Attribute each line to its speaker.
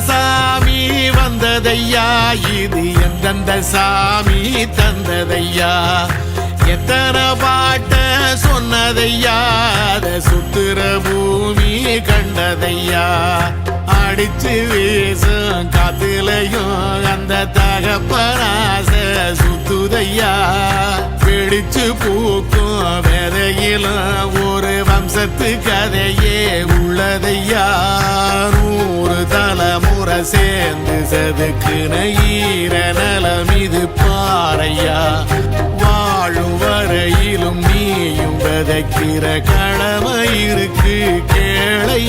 Speaker 1: சாமி வந்ததையா, இது எந்தெந்த சாமி தந்ததையா, எத்தனை பாட்ட சொன்னதையா, அத சுத்துற பூமி கண்டதையா, அடிச்சு வீசும் காத்துலையும் அந்த தகப்பனாச சுத்துதையா, பிடிச்சு பூக்கும் விதையிலும் ஒரு வம்சத்து கதையே உள்ளதையா, 100 தலைமுறை சேர்ந்து செதுக்குன ஈர நலம் இது பாறையா, வாழும் வரையிலும் நீயும் விதைக்கிற கடமை இருக்கு கேளையா.